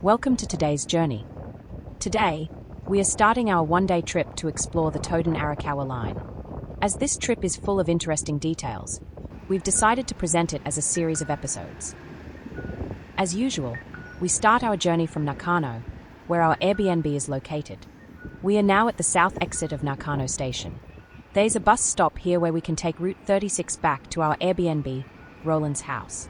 Welcome to today's journey. Today, we are starting our one-day trip to explore the Toden Arakawa Line. As this trip is full of interesting details, we've decided to present it as a series of episodes. As usual, we start our journey from Nakano, where our Airbnb is located. We are now at the south exit of Nakano Station. There's a bus stop here where we can take Route 36 back to our Airbnb, Roland's house.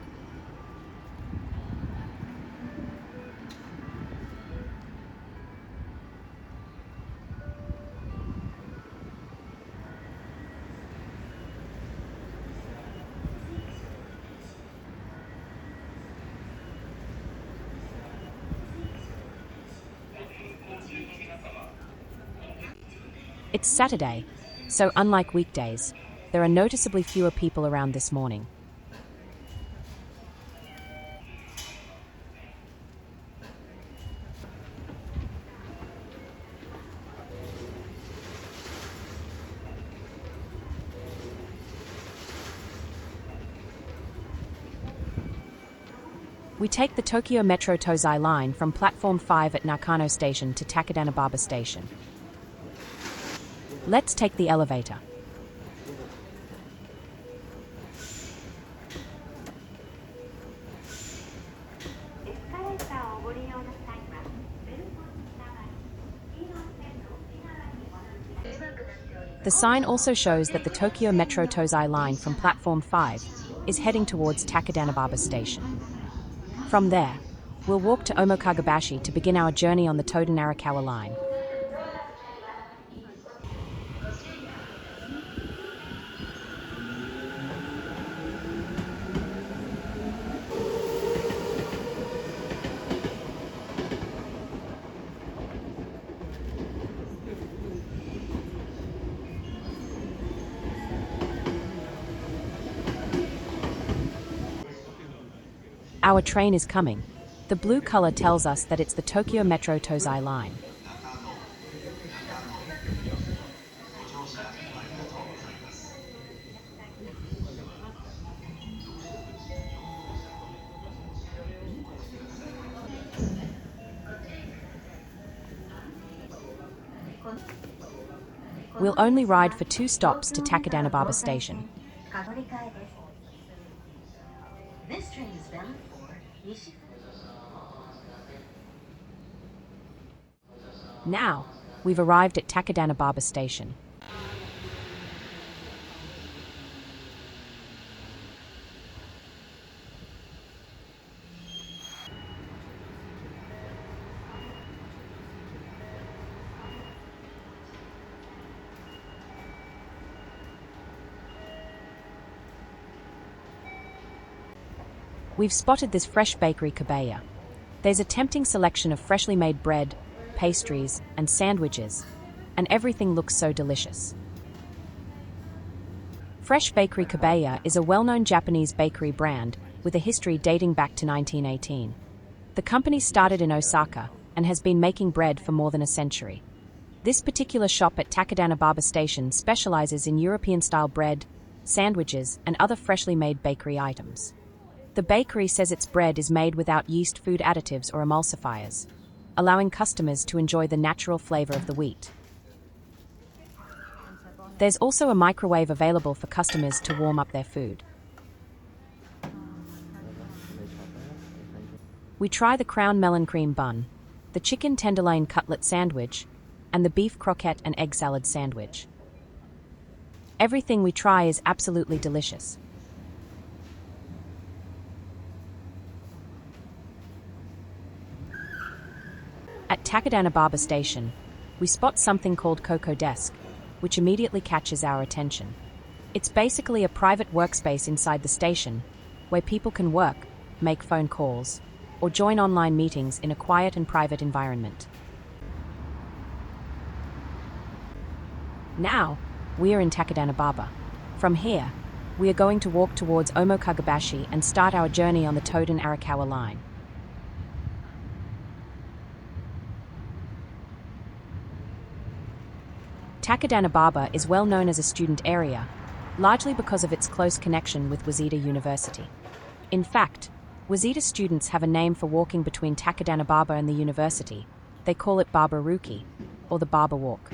It's Saturday, so unlike weekdays, there are noticeably fewer people around this morning. We take the Tokyo Metro Tozai Line from Platform 5 at Nakano Station to Takadanobaba Station. Let's take the elevator. The sign also shows that the Tokyo Metro Tozai Line from Platform 5 is heading towards Takadanobaba Station. From there, we'll walk to Omokagebashi to begin our journey on the Toden Arakawa Line. Our train is coming. The blue color tells us that it's the Tokyo Metro Tozai Line. We'll only ride for 2 stops to Takadanobaba Station. This train is bound for Nishi. Now, we've arrived at Takadanobaba Station. We've spotted this Fresh Bakery Kobeya. There's a tempting selection of freshly made bread, pastries, and sandwiches, and everything looks so delicious. Fresh Bakery Kobeya is a well-known Japanese bakery brand with a history dating back to 1918. The company started in Osaka and has been making bread for more than a century. This particular shop at Takadanobaba Station specializes in European-style bread, sandwiches, and other freshly made bakery items. The bakery says its bread is made without yeast food additives or emulsifiers, allowing customers to enjoy the natural flavor of the wheat. There's also a microwave available for customers to warm up their food. We try the crown melon cream bun, the chicken tenderloin cutlet sandwich, and the beef croquette and egg salad sandwich. Everything we try is absolutely delicious. At Takadanobaba Station, we spot something called Coco Desk, which immediately catches our attention. It's basically a private workspace inside the station, where people can work, make phone calls, or join online meetings in a quiet and private environment. Now, we are in Takadanobaba. From here, we are going to walk towards Omokagebashi and start our journey on the Toden Arakawa Line. Takadanobaba is well known as a student area, largely because of its close connection with Waseda University. In fact, Waseda students have a name for walking between Takadanobaba and the university. They call it Barbaruki, or the Barber Walk.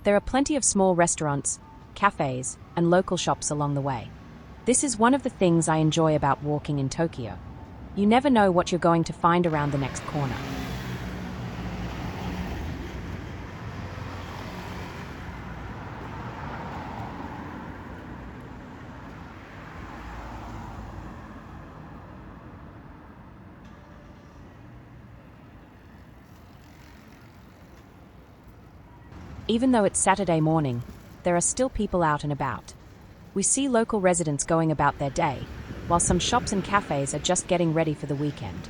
There are plenty of small restaurants, cafes, and local shops along the way. This is one of the things I enjoy about walking in Tokyo. You never know what you're going to find around the next corner. Even though it's Saturday morning, there are still people out and about. We see local residents going about their day, while some shops and cafes are just getting ready for the weekend.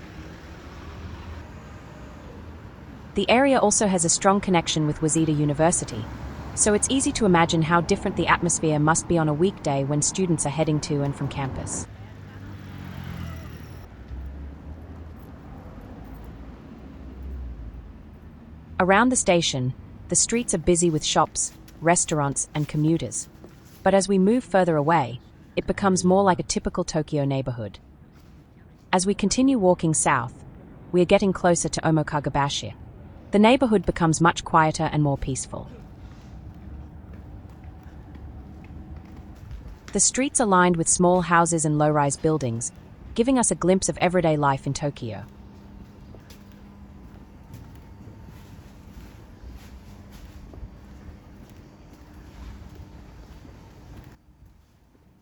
The area also has a strong connection with Waseda University, so it's easy to imagine how different the atmosphere must be on a weekday when students are heading to and from campus. Around the station, the streets are busy with shops, restaurants, and commuters. But as we move further away, it becomes more like a typical Tokyo neighborhood. As we continue walking south, we are getting closer to Omokagebashi. The neighborhood becomes much quieter and more peaceful. The streets are lined with small houses and low-rise buildings, giving us a glimpse of everyday life in Tokyo.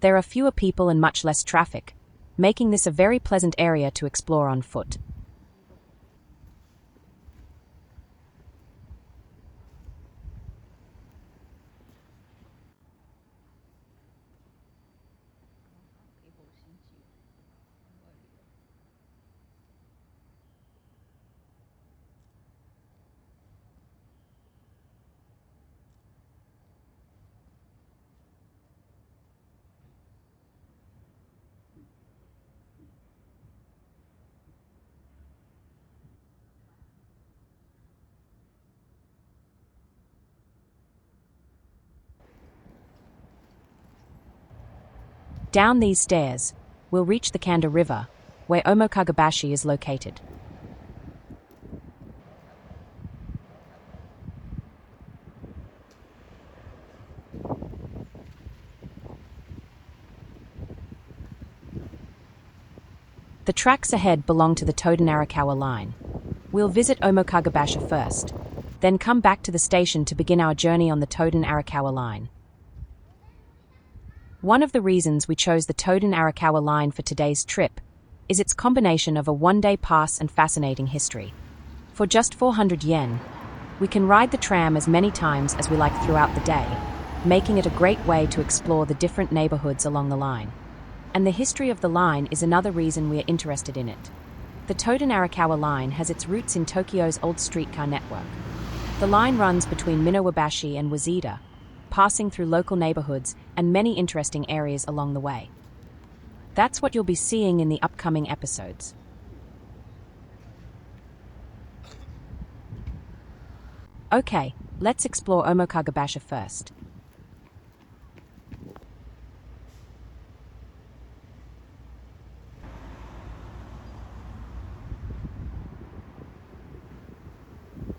There are fewer people and much less traffic, making this a very pleasant area to explore on foot. Down these stairs, we'll reach the Kanda River, where Omokagebashi is located. The tracks ahead belong to the Toden Arakawa Line. We'll visit Omokagebashi first, then come back to the station to begin our journey on the Toden Arakawa Line. One of the reasons we chose the Toden Arakawa Line for today's trip is its combination of a one-day pass and fascinating history. For just 400 yen, we can ride the tram as many times as we like throughout the day, making it a great way to explore the different neighborhoods along the line. And the history of the line is another reason we are interested in it. The Toden Arakawa Line has its roots in Tokyo's old streetcar network. The line runs between Minawabashi and Waseda, passing through local neighborhoods and many interesting areas along the way. That's what you'll be seeing in the upcoming episodes. Okay, let's explore Omokagebashi first.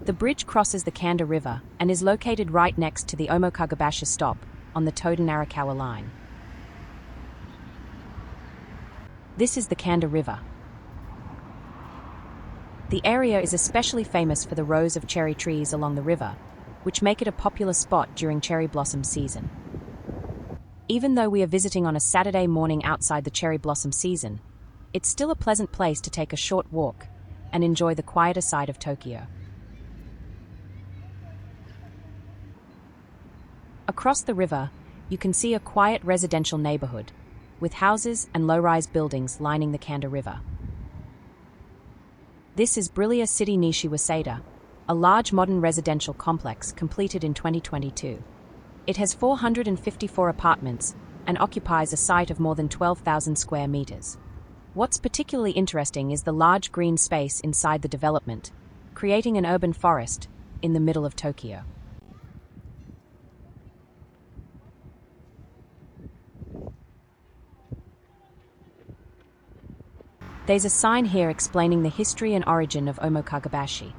The bridge crosses the Kanda River and is located right next to the Omokagebashi stop on the Toden Arakawa Line. This is the Kanda River. The area is especially famous for the rows of cherry trees along the river, which make it a popular spot during cherry blossom season. Even though we are visiting on a Saturday morning outside the cherry blossom season, it's still a pleasant place to take a short walk and enjoy the quieter side of Tokyo. Across the river, you can see a quiet residential neighborhood, with houses and low-rise buildings lining the Kanda River. This is Brillia City Nishi Waseda, a large modern residential complex completed in 2022. It has 454 apartments and occupies a site of more than 12,000 square meters. What's particularly interesting is the large green space inside the development, creating an urban forest in the middle of Tokyo. There's a sign here explaining the history and origin of Omokagebashi.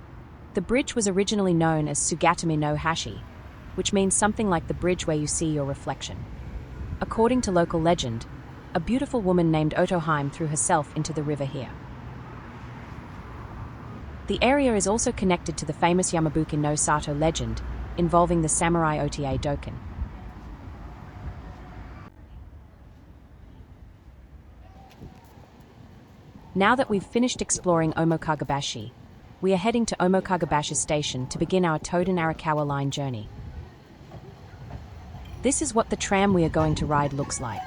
The bridge was originally known as Sugatami no Hashi, which means something like the bridge where you see your reflection. According to local legend, a beautiful woman named Otoheim threw herself into the river here. The area is also connected to the famous Yamabuki no Sato legend involving the samurai Ota Doken. Now that we've finished exploring Omokagebashi, we are heading to Omokagebashi Station to begin our Toden Arakawa Line journey. This is what the tram we are going to ride looks like.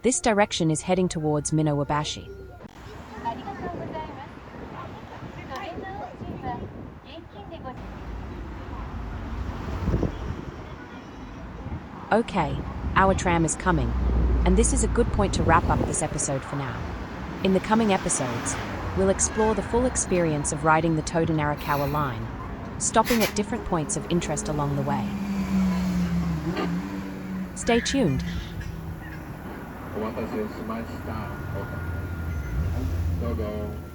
This direction is heading towards Minawabashi. Okay, our tram is coming, and this is a good point to wrap up this episode for now. In the coming episodes, we'll explore the full experience of riding the Toden Arakawa Line, stopping at different points of interest along the way. Stay tuned. お待たせしました。どうぞ。